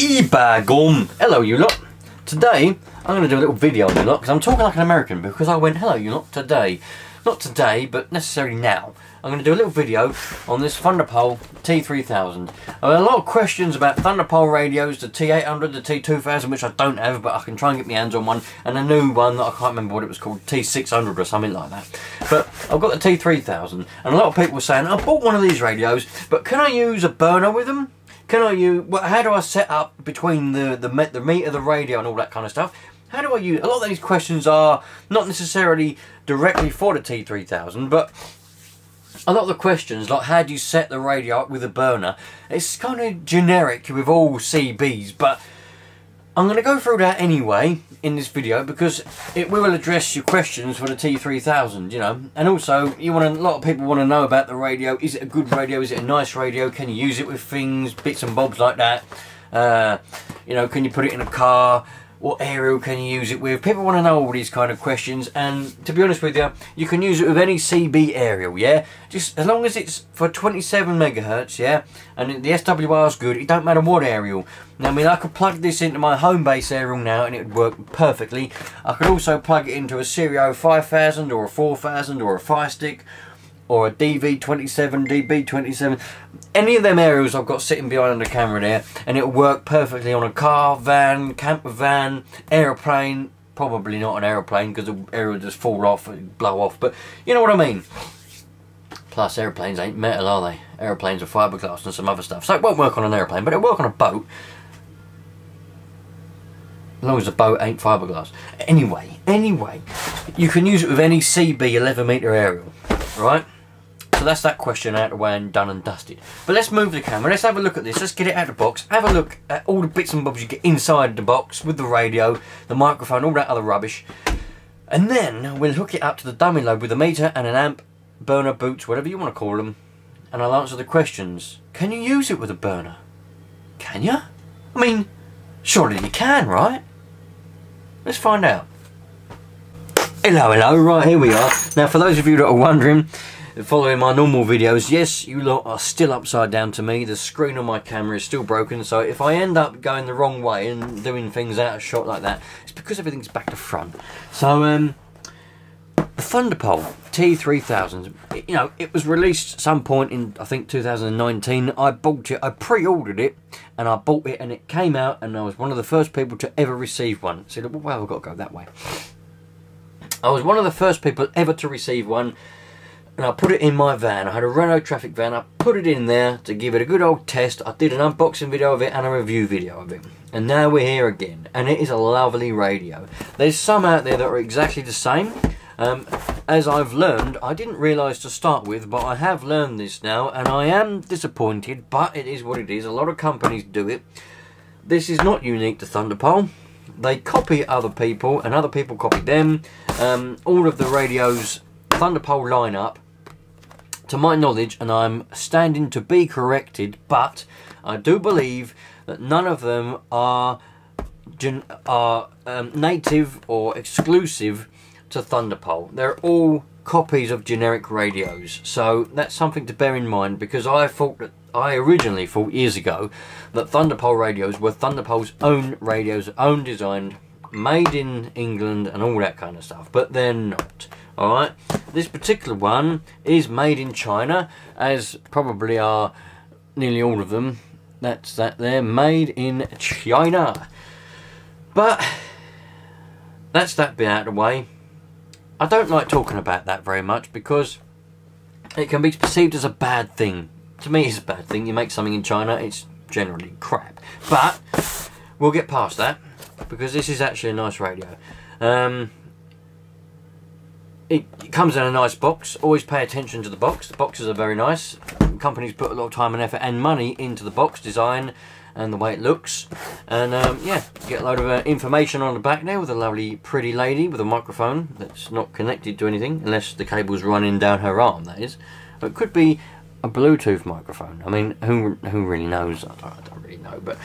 Ibagum. Hello you lot. Today I'm going to do a little video on you lot because I'm talking like an American because I went hello you lot today. Not today but necessarily now. I'm going to do a little video on this Thunderpole T-3000. I had a lot of questions about Thunderpole radios, the T-800, the T-2000, which I don't have, but I can try and get my hands on one, and a new one that I can't remember what it was called, T-600 or something like that. But I've got the T-3000, and a lot of people were saying, I bought one of these radios, but can I use a burner with them? Can I use, well, how do I set up between the meter of the radio and all that kind of stuff? How do I use, a lot of these questions are not necessarily directly for the T-3000, but a lot of the questions, like how do you set the radio up with a burner, it's kind of generic with all CBs, but I'm going to go through that anyway in this video because it will address your questions for the T-3000, you know. And also, a lot of people want to know about the radio. Is it a good radio? Is it a nice radio? Can you use it with things, bits and bobs like that? You know, can you put it in a car? What aerial can you use it with? People want to know all these kind of questions, and to be honest with you, you can use it with any CB aerial, yeah? Just as long as it's for 27 megahertz, yeah? And the SWR is good, it don't matter what aerial. Now, I mean, I could plug this into my home base aerial now and it would work perfectly. I could also plug it into a Stereo 5000 or a 4000 or a Fire Stick or a DV27, DB27. Any of them aerials I've got sitting behind the camera there, and it'll work perfectly on a car, van, camper van, aeroplane. Probably not an aeroplane because the aerial will just fall off and blow off, but you know what I mean. Plus airplanes ain't metal, are they? Airplanes are fiberglass and some other stuff. So it won't work on an airplane, but it'll work on a boat. As long as the boat ain't fiberglass. Anyway, you can use it with any CB 11 meter aerial, right? So that's that question out of the way and done and dusted. But let's move the camera, let's have a look at this, let's get it out of the box, have a look at all the bits and bobs you get inside the box with the radio, the microphone, all that other rubbish. And then we'll hook it up to the dummy load with a meter and an amp, burner, boots, whatever you want to call them. And I'll answer the questions. Can you use it with a burner? Can you? I mean, surely you can, right? Let's find out. Hello, right, here we are. Now, for those of you that are wondering, following my normal videos, yes, you lot are still upside down to me. The screen on my camera is still broken, so if I end up going the wrong way and doing things out of shot like that, it's because everything's back to front. So, the Thunderpole T-3000, you know, it was released some point in, I think, 2019. I bought it, I pre-ordered it, and I bought it, and it came out, and I was one of the first people to ever receive one. See, well, I've got to go that way. I was one of the first people ever to receive one, and I put it in my van. I had a Renault Traffic van. I put it in there to give it a good old test. I did an unboxing video of it and a review video of it. And now we're here again, and it is a lovely radio. There's some out there that are exactly the same. As I've learned, I didn't realise to start with, but I have learned this now, and I am disappointed, but it is what it is. A lot of companies do it. This is not unique to Thunderpole. They copy other people, and other people copy them. All of the radios, Thunderpole lineup, to my knowledge, and I'm standing to be corrected, but I do believe that none of them are native or exclusive to Thunderpole. They're all copies of generic radios, so that's something to bear in mind, because I originally thought years ago that Thunderpole radios were Thunderpole's own radios, own designed, made in England and all that kind of stuff, but they're not. Alright, this particular one is made in China, as probably are nearly all of them. That's that there, made in China. But that's that bit out of the way. I don't like talking about that very much because it can be perceived as a bad thing. To me, it's a bad thing. You make something in China, it's generally crap. But we'll get past that because this is actually a nice radio. It comes in a nice box. Always pay attention to the box. The boxes are very nice. Companies put a lot of time and effort and money into the box design and the way it looks. And yeah, get a load of information on the back there with a lovely pretty lady with a microphone that's not connected to anything, unless the cable's running down her arm, that is. But it could be a Bluetooth microphone. I mean, who really knows? I don't really know, but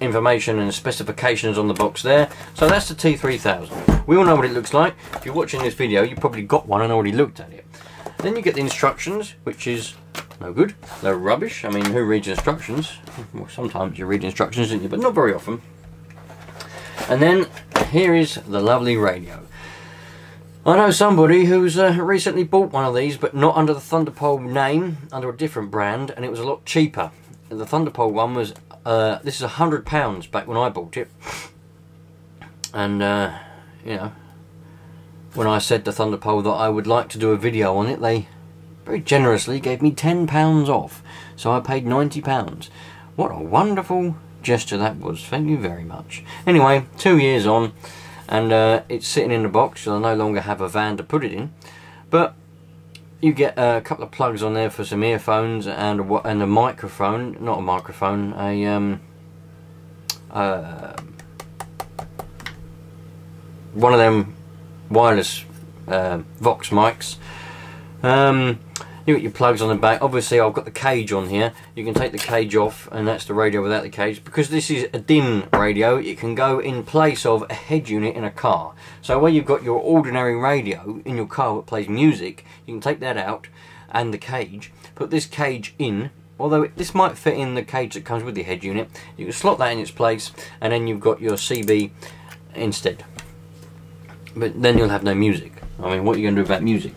information and specifications on the box there. So that's the T-3000. We all know what it looks like. If you're watching this video, you probably got one and already looked at it. Then you get the instructions, which is No good. They're rubbish. I mean, who reads instructions? Well, sometimes you read instructions, don't you? But not very often. And then here is the lovely radio. I know somebody who's recently bought one of these, but not under the Thunderpole name, under a different brand, and it was a lot cheaper. The Thunderpole one was, this is £100 back when I bought it. And, you know, when I said to Thunderpole that I would like to do a video on it, they very generously gave me £10 off. So I paid £90. What a wonderful gesture that was. Thank you very much. Anyway, 2 years on, and it's sitting in the box, so I no longer have a van to put it in. But you get a couple of plugs on there for some earphones and a microphone. Not a microphone, one of them wireless Vox mics. You got your plugs on the back. Obviously I've got the cage on here. You can take the cage off, and that's the radio without the cage. Because this is a DIN radio, it can go in place of a head unit in a car. So where you've got your ordinary radio in your car that plays music, you can take that out and the cage, put this cage in. Although this might fit in the cage that comes with the head unit, you can slot that in its place, and then you've got your CB instead. But then you'll have no music. I mean, what are you going to do about music?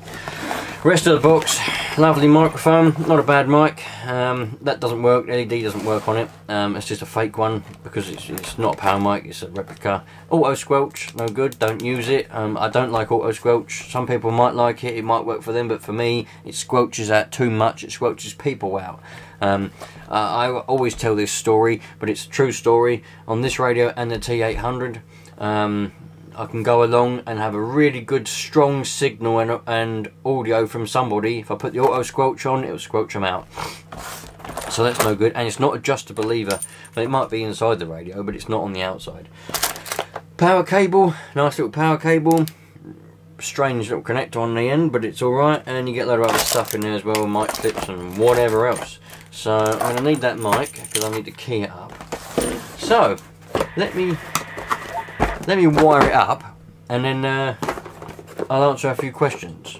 Rest of the box, lovely microphone, not a bad mic. That doesn't work, LED doesn't work on it. It's just a fake one because it's not a power mic, it's a replica. Auto squelch, no good, don't use it. I don't like auto squelch. Some people might like it, it might work for them, but for me it squelches out too much, it squelches people out. I always tell this story, but it's a true story. On this radio and the T-800, I can go along and have a really good strong signal and audio from somebody. If I put the auto squelch on, it will squelch them out. So that's no good, and it's not adjustable either. But it might be inside the radio, but it's not on the outside. Power cable, nice little power cable. Strange little connector on the end, but it's alright. And you get a load of other stuff in there as well, mic clips and whatever else. So I'm going to need that mic because I need to key it up. So let me wire it up, and then I'll answer a few questions.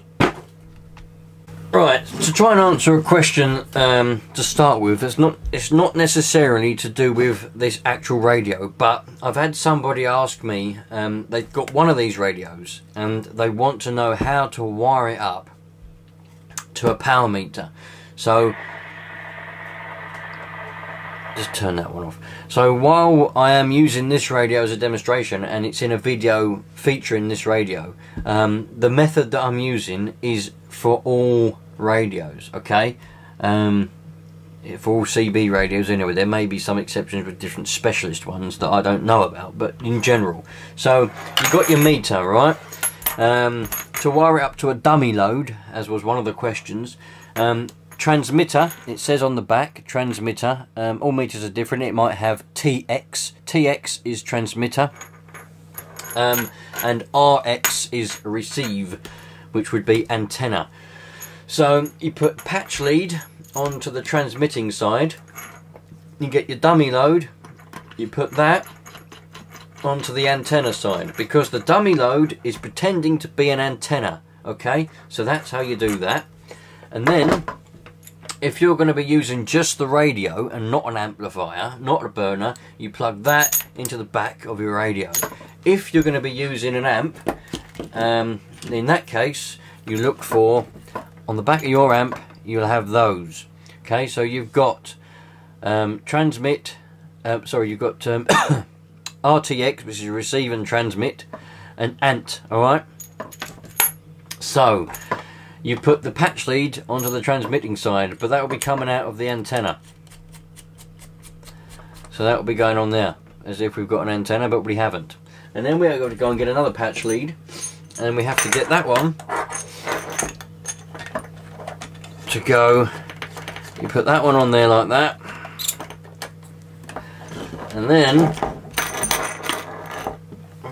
Right, to try and answer a question to start with, it's not necessarily to do with this actual radio, but I've had somebody ask me, they've got one of these radios and they want to know how to wire it up to a power meter. So just turn that one off. So while I am using this radio as a demonstration, and it's in a video featuring this radio, the method that I'm using is for all radios, okay? For all CB radios anyway. There may be some exceptions with different specialist ones that I don't know about, but in general. So you've got your meter, right? To wire it up to a dummy load, as was one of the questions, transmitter, it says on the back, transmitter. All meters are different. It might have TX. TX is transmitter. And RX is receive, which would be antenna. So you put patch lead onto the transmitting side. You get your dummy load. You put that onto the antenna side, because the dummy load is pretending to be an antenna. Okay, so that's how you do that. And then, if you're going to be using just the radio and not an amplifier, not a burner, you plug that into the back of your radio. If you're going to be using an amp, in that case, you look for, on the back of your amp, you'll have those. Okay, so you've got you've got RTX, which is receive and transmit, and ANT, alright? So you put the patch lead onto the transmitting side, but that will be coming out of the antenna. So that will be going on there, as if we've got an antenna, but we haven't. And then we're going to go and get another patch lead, and we have to get that one to go. You put that one on there like that, and then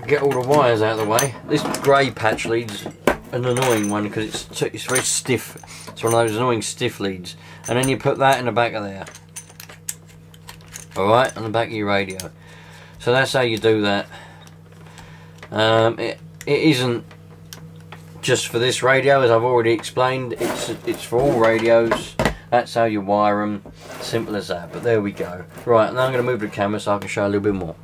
get all the wires out of the way. This grey patch lead's an annoying one because it's very stiff. It's one of those annoying stiff leads. And then you put that in the back of there. Alright, on the back of your radio. So that's how you do that. It isn't just for this radio, as I've already explained. It's for all radios. That's how you wire them. Simple as that. But there we go. Right, now I'm going to move the camera so I can show a little bit more.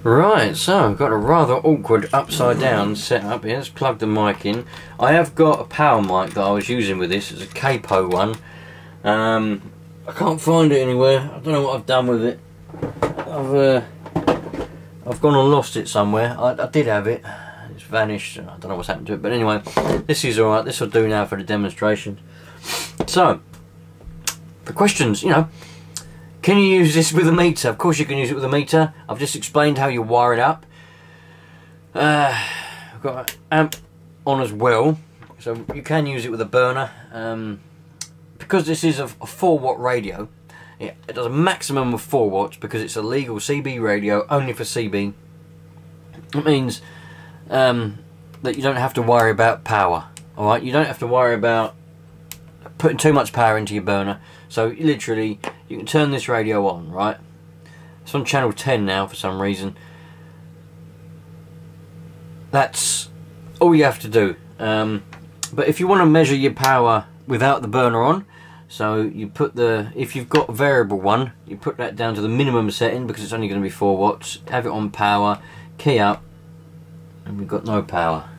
Right, so I've got a rather awkward upside down setup here. Let's plug the mic in. I have got a power mic that I was using with this. It's a capo one. I can't find it anywhere. I don't know what I've done with it. I've gone and lost it somewhere. I did have it. It's vanished. I don't know what's happened to it. But anyway, this is alright. This will do now for the demonstration. So, the questions, you know, can you use this with a meter? Of course you can use it with a meter. I've just explained how you wire it up. I've got an amp on as well. So you can use it with a burner. Because this is a 4-watt radio, it does a maximum of 4 watts because it's a legal CB radio only for CB. It means that you don't have to worry about power. Alright, you don't have to worry about putting too much power into your burner. So literally, you can turn this radio on, right? It's on channel 10 now for some reason. That's all you have to do. But if you want to measure your power without the burner on, so you put if you've got a variable one, you put that down to the minimum setting because it's only going to be 4 watts. Have it on power, key up, and we've got no power.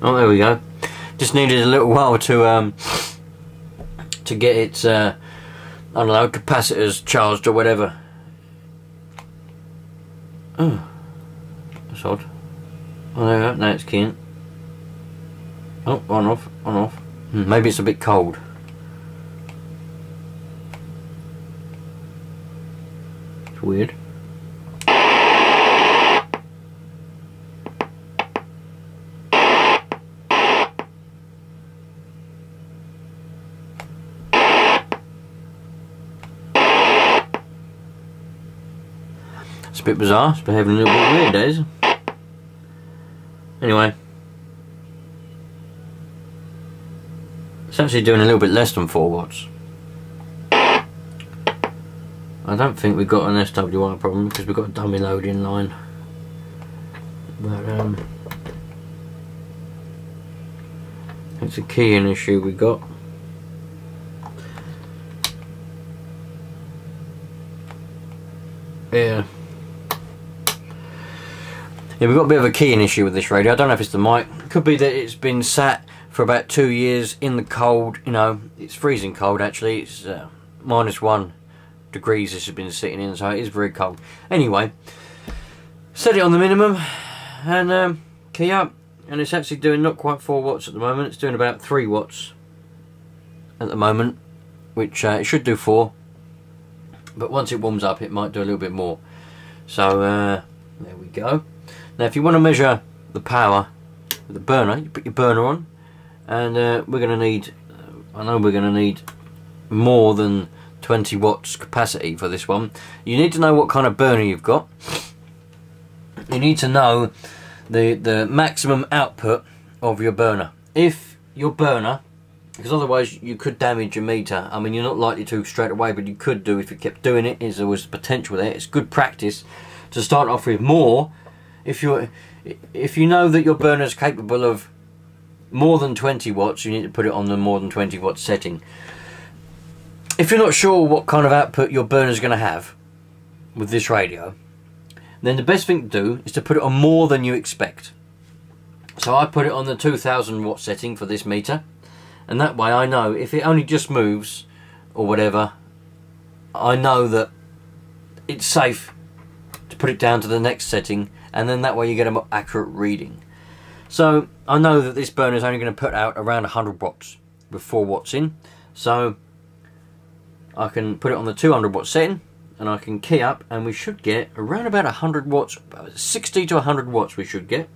Oh, there we go. Just needed a little while to get its I don't know, capacitors charged or whatever. Oh, that's odd. Oh, there we go. Now it's keying. Oh, on off, on off. Maybe it's a bit cold. It's weird. It's a bit bizarre, it's behaving a little bit weird days. Anyway, it's actually doing a little bit less than 4 watts. I don't think we've got an SWI problem because we've got a dummy loading line. But it's a keying issue we got. Yeah. Yeah, we've got a bit of a keying issue with this radio. I don't know if it's the mic. It could be that it's been sat for about 2 years in the cold. You know, it's freezing cold actually. It's -1 degrees this has been sitting in, so it is very cold. Anyway, set it on the minimum and key up, and it's actually doing not quite 4 watts at the moment. It's doing about 3 watts at the moment, which it should do 4, but once it warms up it might do a little bit more. So there we go. Now if you want to measure the power with the burner, you put your burner on, and we're going to need, I know we're going to need more than 20 watts capacity for this one. You need to know what kind of burner you've got. You need to know the maximum output of your burner. If your burner, because otherwise you could damage your meter. I mean, you're not likely to straight away, but you could do if you kept doing it. There was potential there. It's good practice to start off with more. If you know that your burner is capable of more than 20 watts, you need to put it on the more than 20 watt setting. If you're not sure what kind of output your burner is going to have with this radio, then the best thing to do is to put it on more than you expect. So I put it on the 2000 watt setting for this meter, and that way I know if it only just moves or whatever, I know that it's safe to put it down to the next setting, and then that way you get a more accurate reading. So I know that this burner is only going to put out around 100 watts with 4 watts in, so I can put it on the 200 watt setting and I can key up, and we should get around about 100 watts, 60 to 100 watts we should get.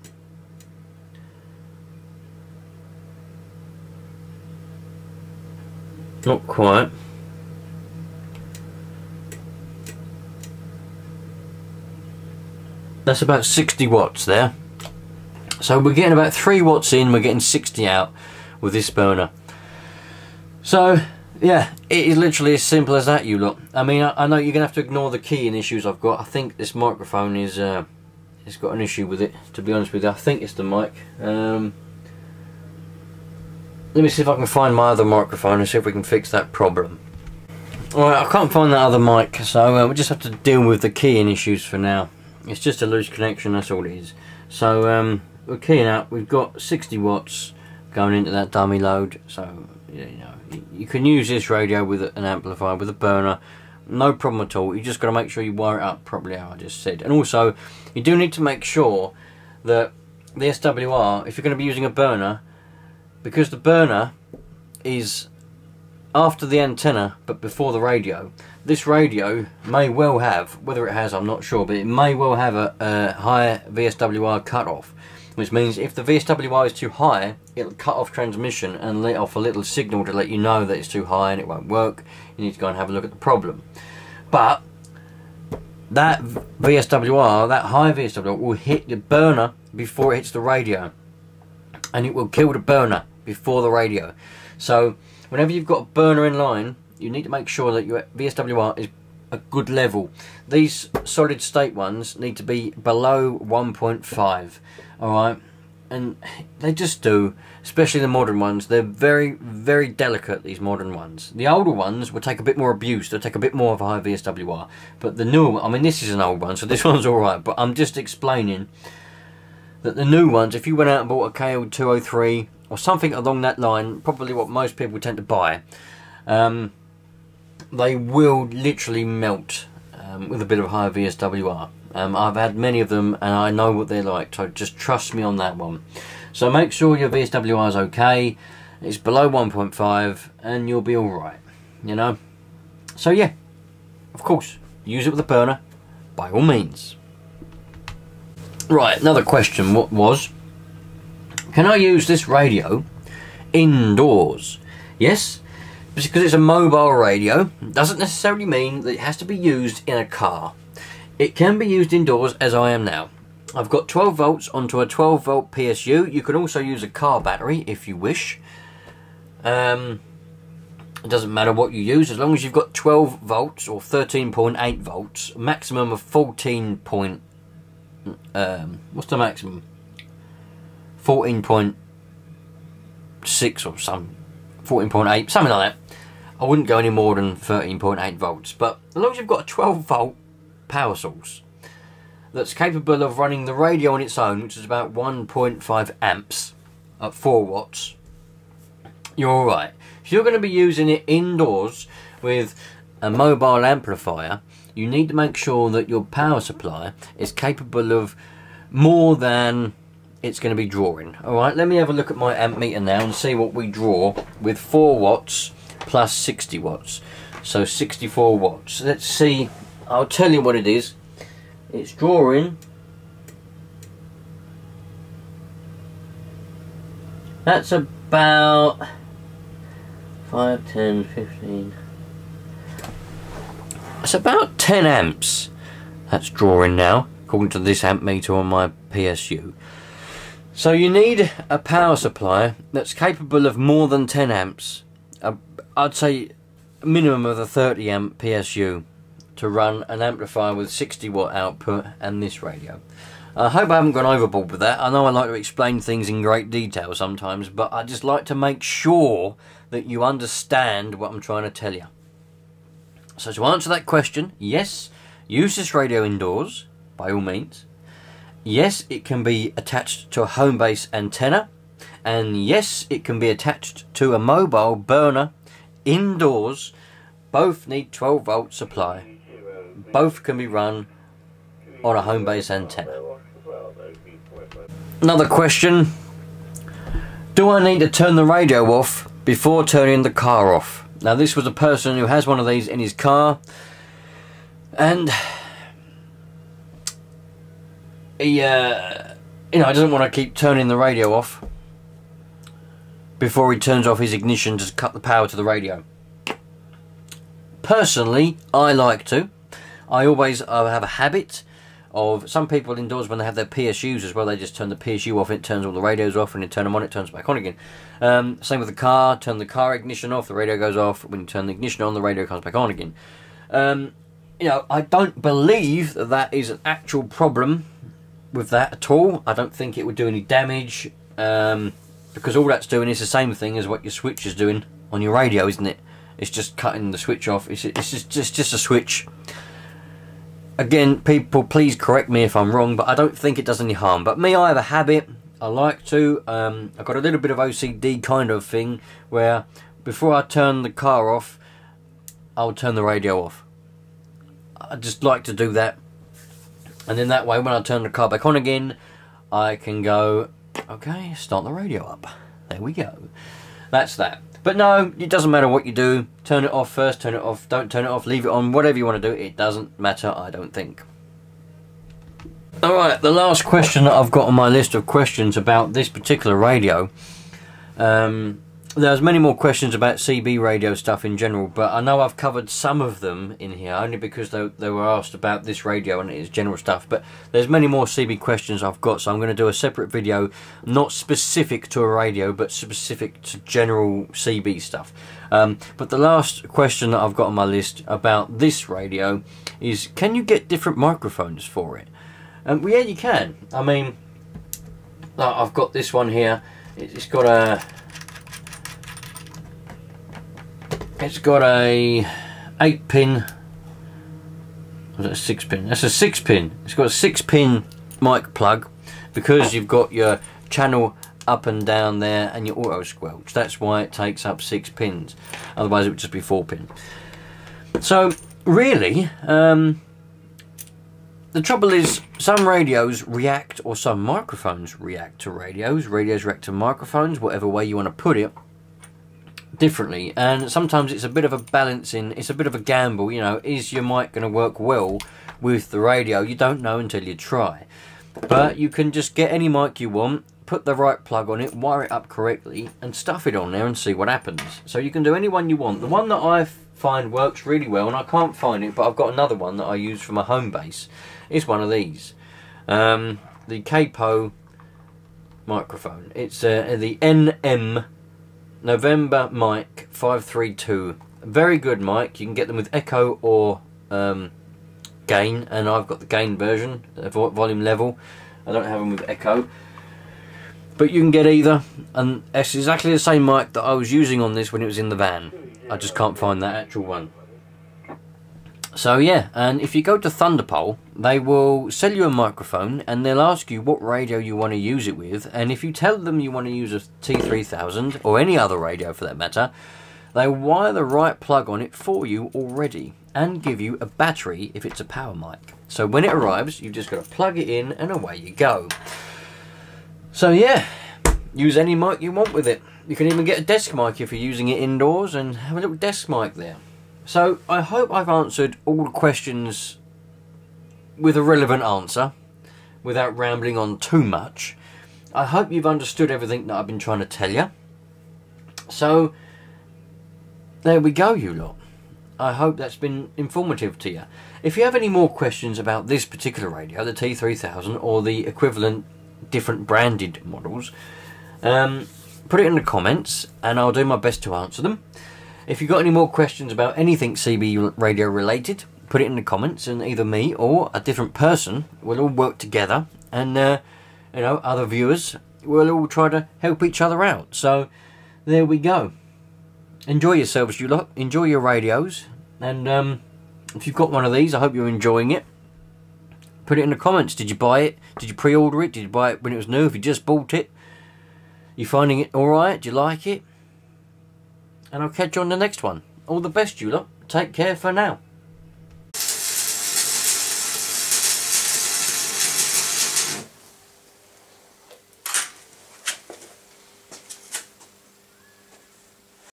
Not quite. That's about 60 watts there. So we're getting about 3 watts in, we're getting 60 out with this burner. So yeah, it is literally as simple as that, you lot. I mean, I know you're going to have to ignore the keying issues I've got. I think this microphone is, it's got an issue with it, to be honest with you. I think it's the mic. Let me see if I can find my other microphone and see if we can fix that problem. Alright, I can't find that other mic, so we'll just have to deal with the keying issues for now. It's just a loose connection, that's all it is. So, we're keying up. We've got 60 watts going into that dummy load, so you know, you can use this radio with an amplifier, with a burner, no problem at all. You just got to make sure you wire it up properly, how I just said. And also, you do need to make sure that the SWR, if you're going to be using a burner, because the burner is after the antenna but before the radio, this radio may well have, whether it has I'm not sure, but it may well have a high VSWR cutoff, which means if the VSWR is too high, it'll cut off transmission and let off a little signal to let you know that it's too high and it won't work. You need to go and have a look at the problem. But that VSWR, that high VSWR, will hit the burner before it hits the radio, and it will kill the burner before the radio. So whenever you've got a burner in line, you need to make sure that your VSWR is a good level. These solid state ones need to be below 1.5. alright, and they just do, especially the modern ones. They're very, very delicate, these modern ones. The older ones will take a bit more abuse, they'll take a bit more of a high VSWR, but the newer, I mean this is an old one, so this one's alright, but I'm just explaining that the new ones, if you went out and bought a KL203 or something along that line, probably what most people tend to buy, they will literally melt with a bit of high VSWR. I've had many of them and I know what they're like, so just trust me on that one. So make sure your VSWR is okay, it's below 1.5 and you'll be alright, you know. So yeah, of course, use it with a burner, by all means. Right, another question was, can I use this radio indoors? Yes, because it's a mobile radio, doesn't necessarily mean that it has to be used in a car. It can be used indoors, as I am now. I've got 12 volts onto a 12 volt PSU. You can also use a car battery if you wish. It doesn't matter what you use, as long as you've got 12 volts or 13.8 volts, maximum of 14. What's the maximum? 14.6 or some 14.8, something like that. I wouldn't go any more than 13.8 volts, but as long as you've got a 12 volt power source that's capable of running the radio on its own, which is about 1.5 amps at 4 watts, you're alright. If you're going to be using it indoors with a mobile amplifier, you need to make sure that your power supply is capable of more than it's going to be drawing. Alright, let me have a look at my amp meter now and see what we draw with 4 watts plus 60 watts. So 64 watts. Let's see, I'll tell you what it is. It's drawing, that's about 5, 10, 15. It's about 10 amps that's drawing now, according to this amp meter on my PSU. So you need a power supply that's capable of more than 10 amps. I'd say a minimum of a 30 amp PSU to run an amplifier with 60 watt output and this radio. I hope I haven't gone overboard with that. I know I like to explain things in great detail sometimes, but I just like to make sure that you understand what I'm trying to tell you. So to answer that question, yes, use this radio indoors, by all means. Yes, it can be attached to a home base antenna, and yes, it can be attached to a mobile burner indoors. Both need 12 volt supply. Both can be run on a home base antenna. Another question, do I need to turn the radio off before turning the car off? Now this was a person who has one of these in his car, and he doesn't want to keep turning the radio off before he turns off his ignition to cut the power to the radio. Personally, I like to. I always have a habit of some people indoors when they have their PSUs as well. They just turn the PSU off, it turns all the radios off, and you turn them on, it turns back on again. Same with the car. Turn the car ignition off, the radio goes off. When you turn the ignition on, the radio comes back on again. You know, I don't believe that that is an actual problem with that at all. I don't think it would do any damage, because all that's doing is the same thing as what your switch is doing on your radio, isn't it? It's just cutting the switch off. It's just a switch. Again, people, please correct me if I'm wrong, but I don't think it does any harm. But me, I have a habit. I like to. I've got a little bit of OCD kind of thing where before I turn the car off, I'll turn the radio off. I just like to do that. And then that way, when I turn the car back on again, I can go, okay, start the radio up. There we go. That's that. But no, it doesn't matter what you do. Turn it off first, turn it off, don't turn it off, leave it on, whatever you want to do. It doesn't matter, I don't think. Alright, the last question that I've got on my list of questions about this particular radio. There's many more questions about CB radio stuff in general, but I know I've covered some of them in here, only because they were asked about this radio and its general stuff. But there's many more CB questions I've got, so I'm going to do a separate video, not specific to a radio, but specific to general CB stuff. But the last question that I've got on my list about this radio is, can you get different microphones for it? Well, yeah, you can. I mean, I've got this one here. It's got a 8-pin, was it a 6-pin? That's a 6-pin. It's got a 6-pin mic plug, because you've got your channel up and down there and your auto squelch. That's why it takes up 6 pins. Otherwise it would just be 4-pin. So really, the trouble is, some radios react, or some microphones react to radios. Radios react to microphones, whatever way you want to put it, differently. And sometimes it's a bit of a balancing, it's a bit of a gamble, you know. Is your mic going to work well with the radio? You don't know until you try. But you can just get any mic you want, put the right plug on it, wire it up correctly, and stuff it on there and see what happens. So you can do any one you want. The one that I find works really well, and I can't find it, but I've got another one that I use for my home base, is one of these. The Capo microphone. It's the NM November mic 532. Very good mic. You can get them with echo or gain, and I've got the gain version, volume level. I don't have them with echo, but you can get either, and it's exactly the same mic that I was using on this when it was in the van. I just can't find that actual one. So yeah, and if you go to Thunderpole, they will sell you a microphone and they'll ask you what radio you want to use it with, and if you tell them you want to use a T-3000 or any other radio for that matter, they wire the right plug on it for you already and give you a battery if it's a power mic. So when it arrives, you've just got to plug it in and away you go. So yeah, use any mic you want with it. You can even get a desk mic if you're using it indoors and have a little desk mic there. So I hope I've answered all the questions with a relevant answer without rambling on too much. I hope you've understood everything that I've been trying to tell you. So there we go, you lot. I hope that's been informative to you. If you have any more questions about this particular radio, the T-3000 or the equivalent different branded models, put it in the comments and I'll do my best to answer them. If you've got any more questions about anything CB radio related, put it in the comments, and either me or a different person will all work together, and you know, other viewers will all try to help each other out. So there we go. Enjoy yourselves, you lot. Enjoy your radios, and if you've got one of these, I hope you're enjoying it. Put it in the comments. Did you buy it? Did you pre-order it? Did you buy it when it was new? If you just bought it, you finding it alright? Do you like it? And I'll catch you on the next one. All the best, you lot. Take care for now.